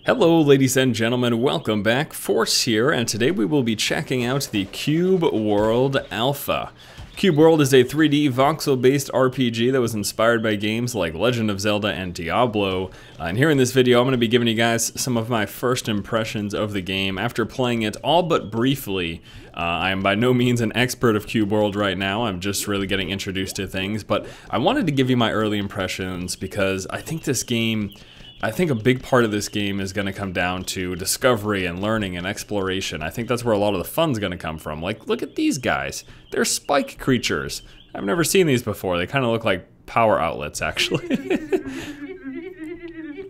Hello ladies and gentlemen, welcome back. Force here, and today we will be checking out the Cube World Alpha. Cube World is a 3D voxel-based RPG that was inspired by games like Legend of Zelda and Diablo. And here in this video, I'm going to be giving you guys some of my first impressions of the game after playing it all but briefly. I am by no means an expert of Cube World right now, I'm just really getting introduced to things, but I wanted to give you my early impressions because I think a big part of this game is going to come down to discovery and learning and exploration. I think that's where a lot of the fun's going to come from. Like, look at these guys. They're spike creatures. I've never seen these before. They kind of look like power outlets, actually.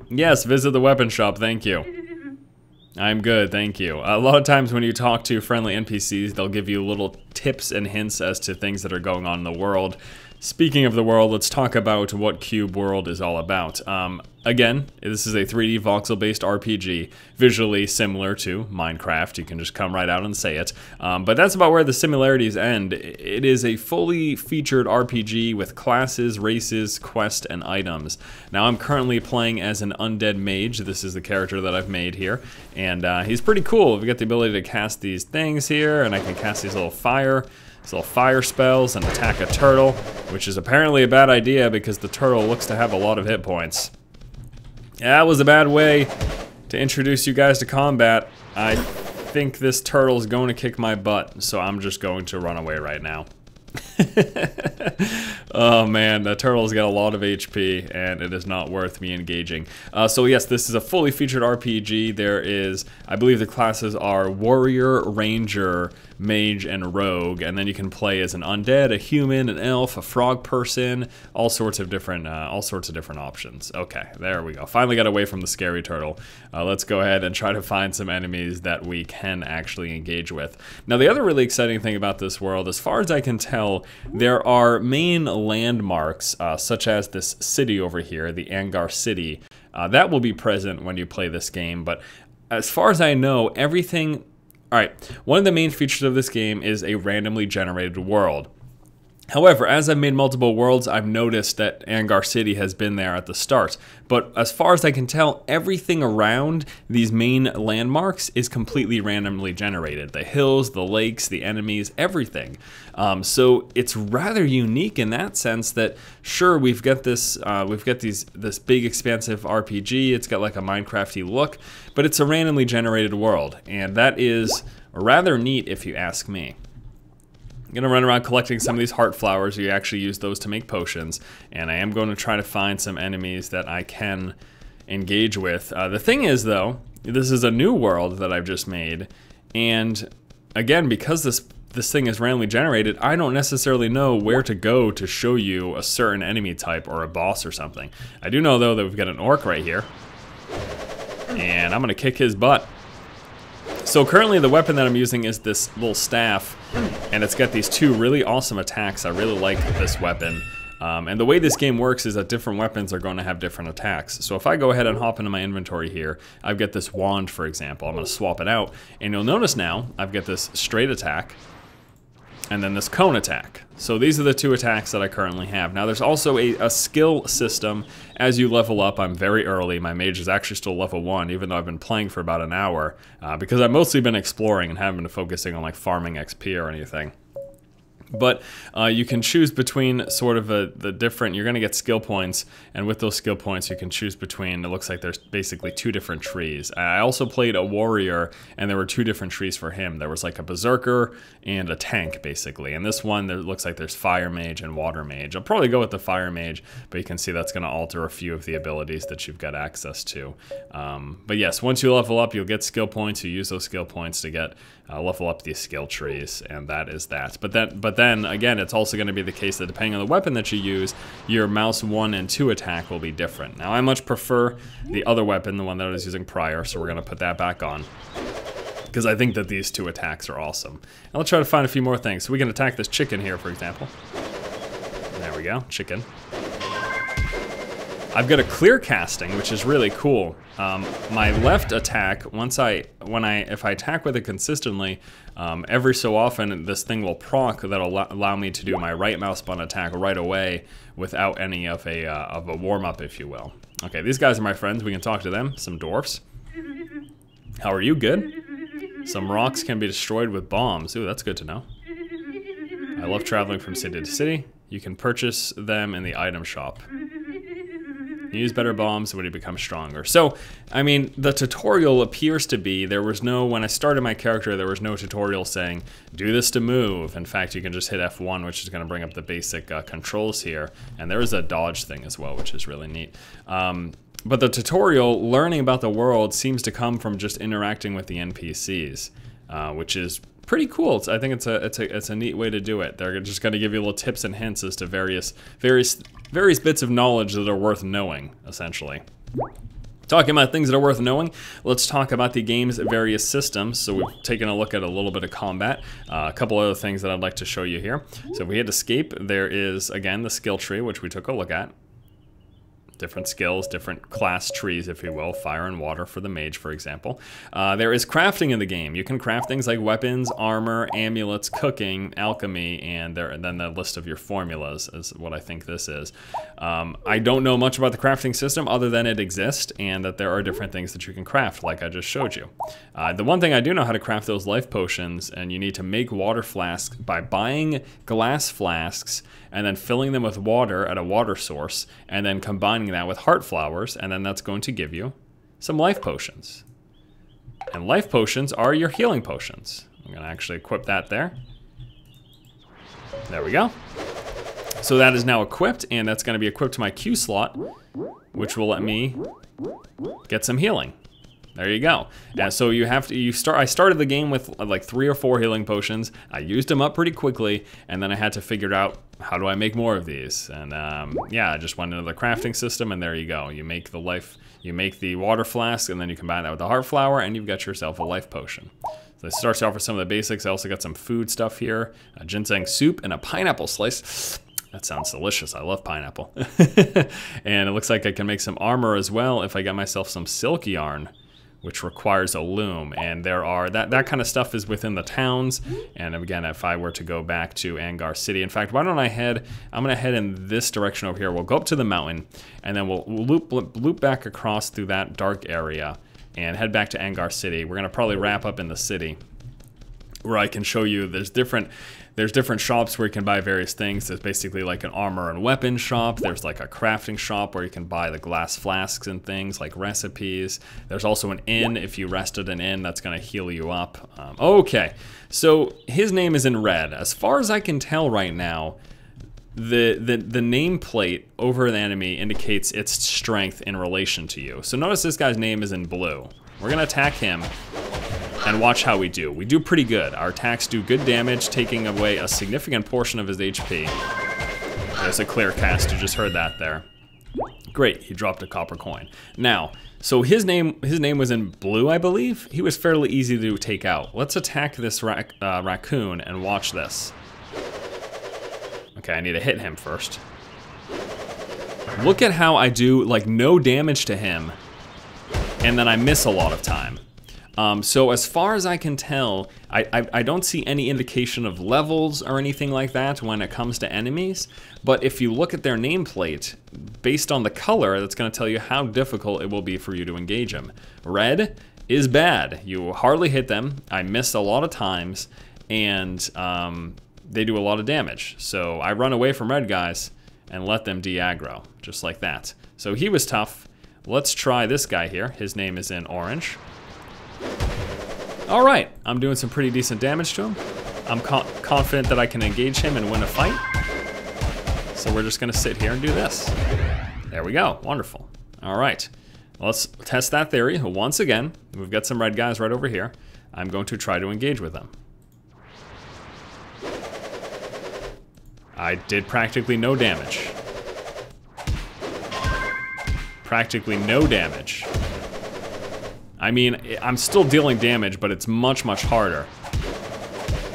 Yes, visit the weapon shop. Thank you. I'm good, thank you. A lot of times when you talk to friendly NPCs, they'll give you little tips and hints as to things that are going on in the world. Speaking of the world, let's talk about what Cube World is all about. Again, this is a 3D voxel-based RPG, visually similar to Minecraft. You can just come right out and say it. But that's about where the similarities end. It is a fully featured RPG with classes, races, quests, and items. Now, I'm currently playing as an undead mage. This is the character that I've made here, and he's pretty cool. We get the ability to cast these things here, and I can cast these little fire spells and attack a turtle, which is apparently a bad idea because the turtle looks to have a lot of hit points. Yeah, that was a bad way to introduce you guys to combat. I think this turtle's going to kick my butt, so I'm just going to run away right now. Oh man, the turtle's got a lot of HP and it is not worth me engaging. So yes, this is a fully featured RPG. There is, I believe the classes are Warrior, Ranger, Mage, and Rogue, and then you can play as an undead, a human, an elf, a frog person, all sorts of different options. Okay, there we go. Finally got away from the scary turtle. Let's go ahead and try to find some enemies that we can actually engage with. Now the other really exciting thing about this world, as far as I can tell, there are main landmarks, such as this city over here, the Angar City. That will be present when you play this game, but as far as I know, everything... Alright, one of the main features of this game is a randomly generated world. However, as I've made multiple worlds, I've noticed that Angar City has been there at the start. But as far as I can tell, everything around these main landmarks is completely randomly generated. The hills, the lakes, the enemies, everything. So it's rather unique in that sense that, sure, we've got this big expansive RPG. It's got like a Minecrafty look, but it's a randomly generated world, and that is rather neat if you ask me. I'm going to run around collecting some of these heart flowers. You actually use those to make potions, and I am going to try to find some enemies that I can engage with. The thing is, though, this is a new world that I've just made, and again, because this thing is randomly generated, I don't necessarily know where to go to show you a certain enemy type or a boss or something. I do know, though, that we've got an orc right here, and I'm going to kick his butt. So currently the weapon that I'm using is this little staff, and it's got these two really awesome attacks. I really like this weapon. And the way this game works is that different weapons are going to have different attacks. So if I go ahead and hop into my inventory here, I've got this wand, for example. I'm going to swap it out, and you'll notice now I've got this straight attack and then this cone attack. So these are the two attacks that I currently have. Now there's also a skill system as you level up. I'm very early. My mage is actually still level 1, even though I've been playing for about an hour, because I've mostly been exploring and haven't been focusing on like farming XP or anything. But you can choose between sort of the different, you're going to get skill points, and with those skill points you can choose between, it looks like there's basically 2 different trees. I also played a warrior, and there were 2 different trees for him. There was like a berserker and a tank, basically. And this one, there looks like there's fire mage and water mage. I'll probably go with the fire mage, but you can see that's going to alter a few of the abilities that you've got access to. But yes, once you level up, you'll get skill points. You use those skill points to get level up these skill trees, and that is that. But then again, it's also going to be the case that depending on the weapon that you use, your mouse 1 and 2 attack will be different. Now I much prefer the other weapon, the one that I was using prior, so we're going to put that back on, because I think that these 2 attacks are awesome. And let's try to find a few more things. So we can attack this chicken here, for example. There we go, chicken. I've got a clear casting, which is really cool. My left attack, if I attack with it consistently, every so often this thing will proc that'll allow me to do my right mouse button attack right away without any of a warm-up, if you will. Okay, these guys are my friends. We can talk to them. Some dwarfs. How are you? Good? Some rocks can be destroyed with bombs. Ooh, that's good to know. I love traveling from city to city. You can purchase them in the item shop. You use better bombs when you become stronger. So, I mean, the tutorial appears to be, when I started my character, there was no tutorial saying, do this to move. In fact, you can just hit F1, which is gonna bring up the basic controls here. And there is a dodge thing as well, which is really neat. But the tutorial, learning about the world, seems to come from just interacting with the NPCs, which is pretty cool. I think it's a neat way to do it. They're just going to give you little tips and hints as to various bits of knowledge that are worth knowing, essentially. Talking about things that are worth knowing, let's talk about the game's various systems. So we've taken a look at a little bit of combat. A couple other things that I'd like to show you here. So if we hit escape, there is, again, the skill tree, which we took a look at. Different skills, different class trees, if you will. Fire and water for the mage, for example. There is crafting in the game. You can craft things like weapons, armor, amulets, cooking, alchemy, and then the list of your formulas is what I think this is. I don't know much about the crafting system other than it exists and that there are different things that you can craft, like I just showed you. The one thing I do know how to craft those life potions, and you need to make water flasks by buying glass flasks and then filling them with water at a water source, and then combining that with heart flowers, and then that's going to give you some life potions. And life potions are your healing potions. I'm gonna actually equip that there. There we go. So that is now equipped, and that's gonna be equipped to my Q slot, which will let me get some healing. There you go. And so I started the game with like 3 or 4 healing potions. I used them up pretty quickly, and then I had to figure out, how do I make more of these? And yeah, I just went into the crafting system, and there you go. You make the water flask, and then you combine that with the heart flower, and you've got yourself a life potion. So it starts off with some of the basics. I also got some food stuff here, a ginseng soup and a pineapple slice. That sounds delicious. I love pineapple. And it looks like I can make some armor as well if I get myself some silk yarn, which requires a loom, and that kind of stuff is within the towns. And again, if I were to go back to Angar City, in fact, why don't I'm gonna head in this direction over here. We'll go up to the mountain, and then we'll loop back across through that dark area and head back to Angar City. We're gonna probably wrap up in the city, where I can show you there's different shops where you can buy various things. There's basically like an armor and weapon shop. There's like a crafting shop where you can buy the glass flasks and things like recipes. There's also an inn. If you rest at an inn, that's gonna heal you up. Okay, so his name is in red. As far as I can tell right now, the nameplate over the enemy indicates its strength in relation to you. So notice this guy's name is in blue. We're gonna attack him and watch how we do. We do pretty good. Our attacks do good damage, taking away a significant portion of his HP. There's a clear cast, you just heard that there. Great, he dropped a copper coin. Now, so his name was in blue, I believe? He was fairly easy to take out. Let's attack this raccoon and watch this. Okay, I need to hit him first. Look at how I do like no damage to him, and then I miss a lot of time. So as far as I can tell, I don't see any indication of levels or anything like that when it comes to enemies, but if you look at their nameplate, based on the color, that's going to tell you how difficult it will be for you to engage them. Red is bad. You hardly hit them. I miss a lot of times, and they do a lot of damage. So I run away from red guys and let them de-aggro, just like that. So he was tough. Let's try this guy here. His name is in orange. All right, I'm doing some pretty decent damage to him. I'm confident that I can engage him and win a fight. So we're just gonna sit here and do this. There we go, wonderful. All right, let's test that theory once again. We've got some red guys right over here. I'm going to try to engage with them. I did practically no damage. Practically no damage. I mean, I'm still dealing damage, but it's much, much harder.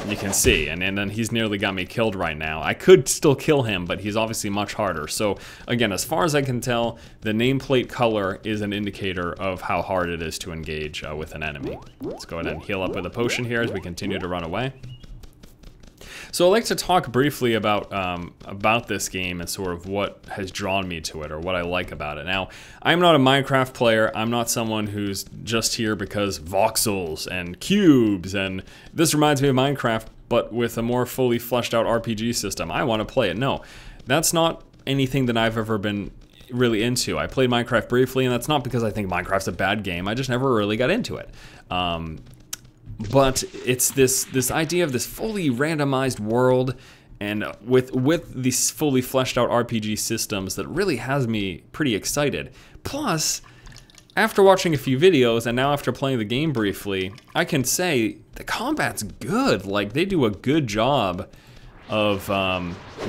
You can see, and then he's nearly got me killed right now. I could still kill him, but he's obviously much harder. So again, as far as I can tell, the nameplate color is an indicator of how hard it is to engage with an enemy. Let's go ahead and heal up with a potion here as we continue to run away. So I'd like to talk briefly about this game and sort of what has drawn me to it or what I like about it. Now, I'm not a Minecraft player. I'm not someone who's just here because voxels and cubes, and this reminds me of Minecraft, but with a more fully fleshed out RPG system. I want to play it. No, that's not anything that I've ever been really into. I played Minecraft briefly, and that's not because I think Minecraft's a bad game. I just never really got into it. But it's this idea of this fully randomized world, and with these fully fleshed out RPG systems that really has me pretty excited. Plus, after watching a few videos and now after playing the game briefly, I can say the combat's good. Like, they do a good job of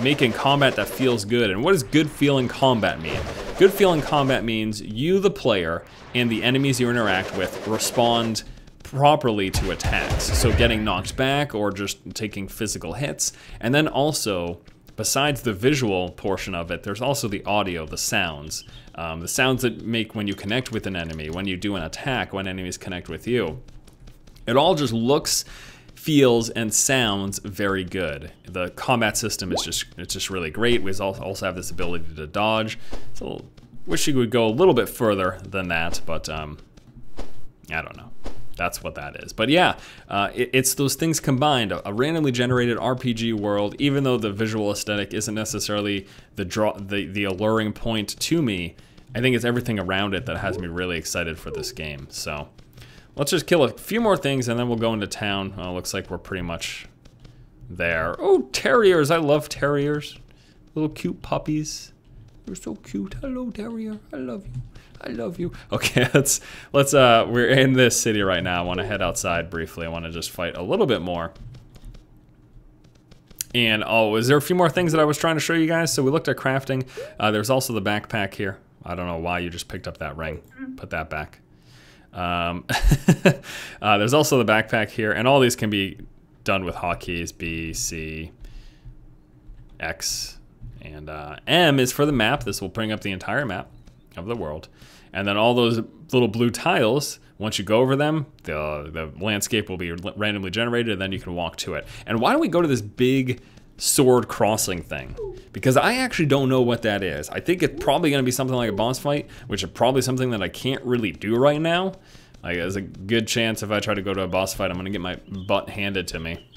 making combat that feels good. And what does good feeling combat mean? Good feeling combat means you, the player, and the enemies you interact with respond properly to attacks. So getting knocked back or just taking physical hits. And then also, besides the visual portion of it, there's also the audio, the sounds. The sounds that make when you connect with an enemy, when you do an attack, when enemies connect with you. It all just looks, feels, and sounds very good. The combat system is just really great. We also have this ability to dodge. So wish you would go a little bit further than that, but I don't know. That's what that is. But yeah, it's those things combined. A randomly generated RPG world, even though the visual aesthetic isn't necessarily the alluring point to me, I think it's everything around it that has me really excited for this game. So let's just kill a few more things and then we'll go into town. Looks like we're pretty much there. Oh, terriers. I love terriers. Little cute puppies. You're so cute. Hello, terrier. I love you. I love you. Okay, let's we're in this city right now. I want to head outside briefly. I want to just fight a little bit more. And oh, is there a few more things that I was trying to show you guys? So we looked at crafting. There's also the backpack here. I don't know why you just picked up that ring. Put that back. There's also the backpack here, and all these can be done with hotkeys. B, C, X, and M is for the map. This will bring up the entire map of the world. And then all those little blue tiles, once you go over them, the landscape will be randomly generated, and then you can walk to it. And why don't we go to this big sword crossing thing? Because I actually don't know what that is. I think it's probably going to be something like a boss fight, which is probably something that I can't really do right now. Like, there's a good chance if I try to go to a boss fight, I'm going to get my butt handed to me.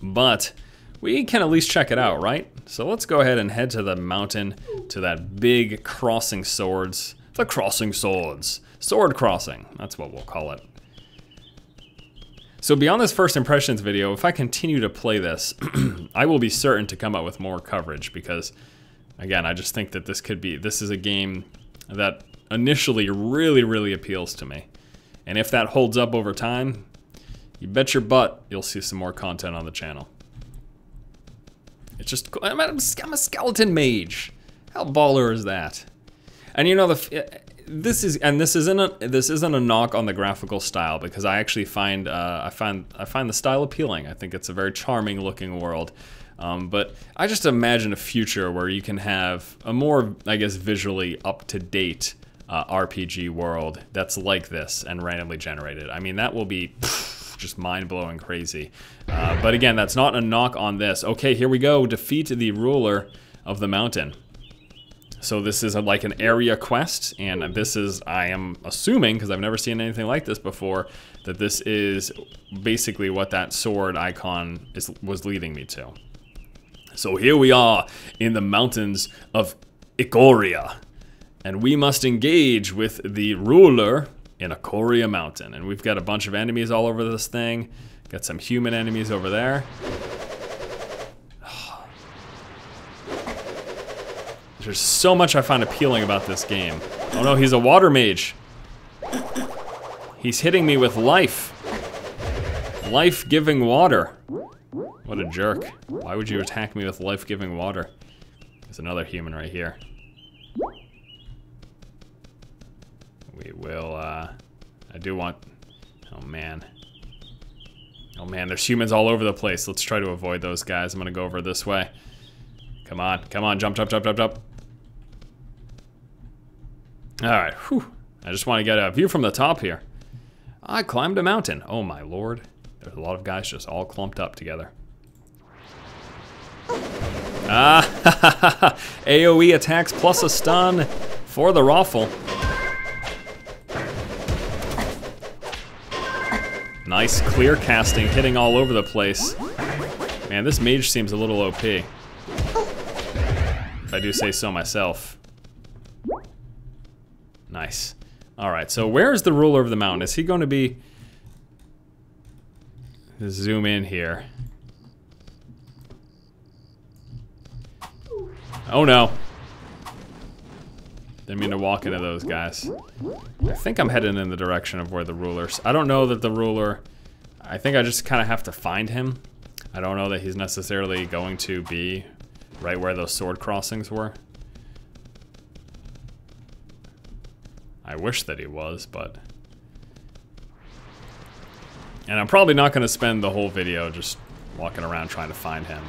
But we can at least check it out, right? So let's go ahead and head to the mountain, to that big crossing swords. The crossing swords. Sword crossing, that's what we'll call it. So beyond this first impressions video, if I continue to play this, I will be certain to come up with more coverage because, again, I just think that this is a game that initially really, really appeals to me. And if that holds up over time, you bet your butt you'll see some more content on the channel. It's just, I'm a skeleton mage. How baller is that? And you know, this isn't a knock on the graphical style, because I actually find I find the style appealing. I think it's a very charming looking world. But I just imagine a future where you can have a more, I guess, visually up-to-date RPG world that's like this and randomly generated. I mean, that will be just mind-blowing crazy. But again, that's not a knock on this. Okay, here we go. Defeat the ruler of the mountain. So this is like an area quest, and this is, I am assuming, because I've never seen anything like this before, that this is basically what that sword icon was leading me to. So here we are in the mountains of Ikoria, and we must engage with the ruler in Ikoria Mountain. And we've got a bunch of enemies all over this thing. Got some human enemies over there. There's so much I find appealing about this game. Oh no, he's a water mage. He's hitting me with life. Life-giving water. What a jerk. Why would you attack me with life-giving water? There's another human right here. We will, I do want... Oh man. Oh man, there's humans all over the place. Let's try to avoid those guys. I'm gonna go over this way. Come on, jump, jump, jump, jump, jump. Alright, whew. I just want to get a view from the top here. I climbed a mountain. Oh my lord. There's a lot of guys just all clumped up together. Ah, AoE attacks plus a stun for the Raffle. Nice clear casting, hitting all over the place. Man, this mage seems a little OP. If I do say so myself. Nice. Alright, so where is the ruler of the mountain? Is he going to be... Let's zoom in here. Oh no. Didn't mean to walk into those guys. I think I'm heading in the direction of where the ruler's. I don't know that the ruler... I think I just kind of have to find him. I don't know that he's necessarily going to be right where those sword crossings were. I wish that he was, but... And I'm probably not going to spend the whole video just walking around trying to find him.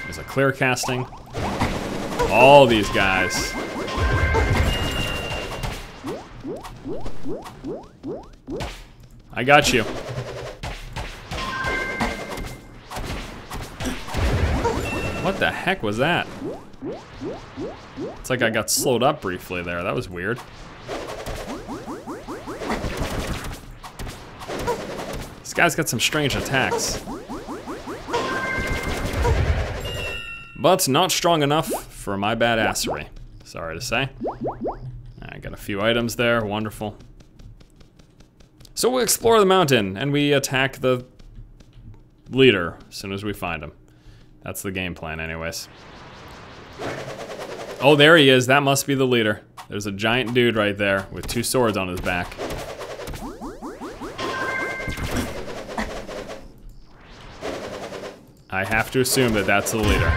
There's a clear casting. All these guys. I got you. What the heck was that? It's like I got slowed up briefly there. That was weird. This guy's got some strange attacks. But not strong enough for my badassery. Sorry to say. I got a few items there. Wonderful. So we explore the mountain and we attack the leader as soon as we find him. That's the game plan anyways. Oh, there he is. That must be the leader. There's a giant dude right there with 2 swords on his back. I have to assume that that's the leader.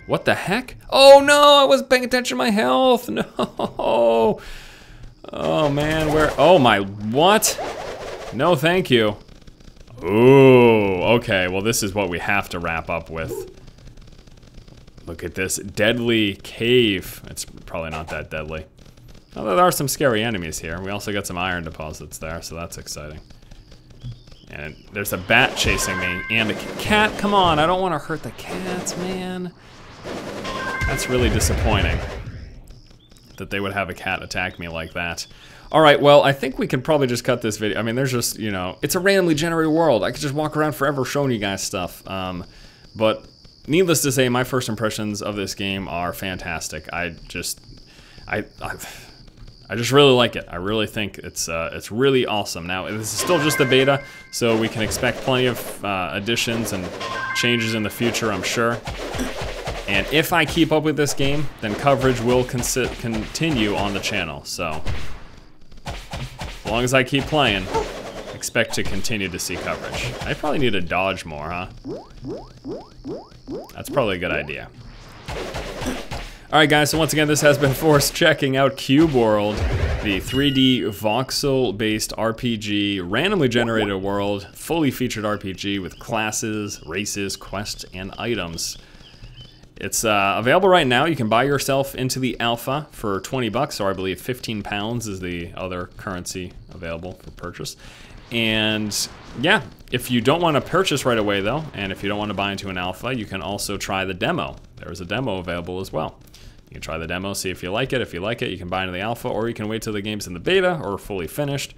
What the heck? Oh no, I wasn't paying attention to my health. No. Oh man, where? Oh my, what? No, thank you. Ooh, okay, well this is what we have to wrap up with. Look at this deadly cave. It's probably not that deadly. Although there are some scary enemies here. We also got some iron deposits there, so that's exciting. And there's a bat chasing me and a cat. Come on, I don't want to hurt the cats, man. That's really disappointing that they would have a cat attack me like that. All right, well, I think we can probably just cut this video. I mean, there's just, you know, it's a randomly generated world. I could just walk around forever showing you guys stuff. But needless to say, my first impressions of this game are fantastic. I just really like it. I really think it's really awesome. Now, this is still just the beta, so we can expect plenty of additions and changes in the future, I'm sure. And if I keep up with this game, then coverage will continue on the channel. So, as long as I keep playing, expect to continue to see coverage. I probably need to dodge more, huh? That's probably a good idea. Alright guys, so once again, this has been Force checking out Cube World, the 3D voxel-based RPG, randomly generated world, fully featured RPG with classes, races, quests, and items. It's available right now. You can buy yourself into the alpha for 20 bucks, or I believe 15 pounds is the other currency available for purchase. And yeah, if you don't want to purchase right away though, and if you don't want to buy into an alpha, you can also try the demo. There's a demo available as well. You can try the demo, see if you like it. If you like it, you can buy into the alpha, or you can wait till the game's in the beta or fully finished.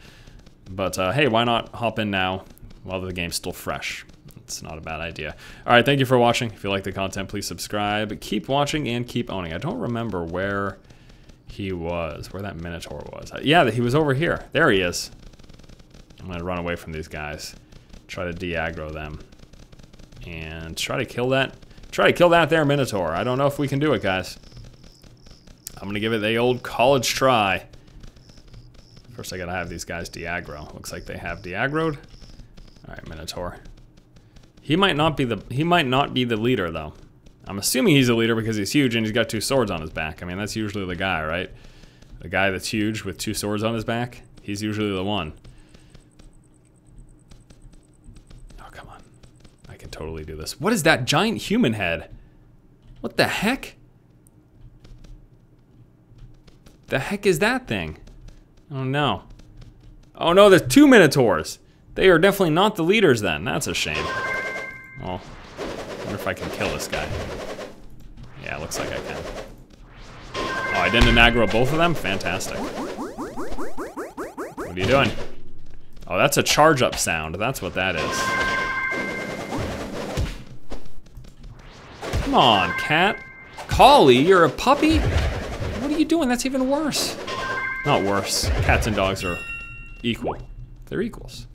But hey, why not hop in now while the game's still fresh? It's not a bad idea. All right, thank you for watching. If you like the content, please subscribe. Keep watching and keep owning. I don't remember where he was, where that Minotaur was. Yeah, he was over here. There he is. I'm gonna run away from these guys. Try to de-aggro them. And try to kill that there Minotaur. I don't know if we can do it, guys. I'm gonna give it the old college try. First I gotta have these guys de-aggro. Looks like they have de-aggroed. All right, Minotaur. He might not be the leader though. I'm assuming he's a leader because he's huge and he's got 2 swords on his back. I mean, that's usually the guy, right? The guy that's huge with 2 swords on his back, he's usually the one. Oh, come on. I can totally do this. What is that giant human head? What the heck? The heck is that thing? Oh no. Oh no, there's 2 Minotaurs. They are definitely not the leaders then. That's a shame. Well, I wonder if I can kill this guy. Yeah, looks like I can. Oh, I didn't aggro both of them? Fantastic. What are you doing? Oh, that's a charge up sound. That's what that is. Come on, cat. Collie, you're a puppy? What are you doing? That's even worse. Not worse. Cats and dogs are equal. They're equals.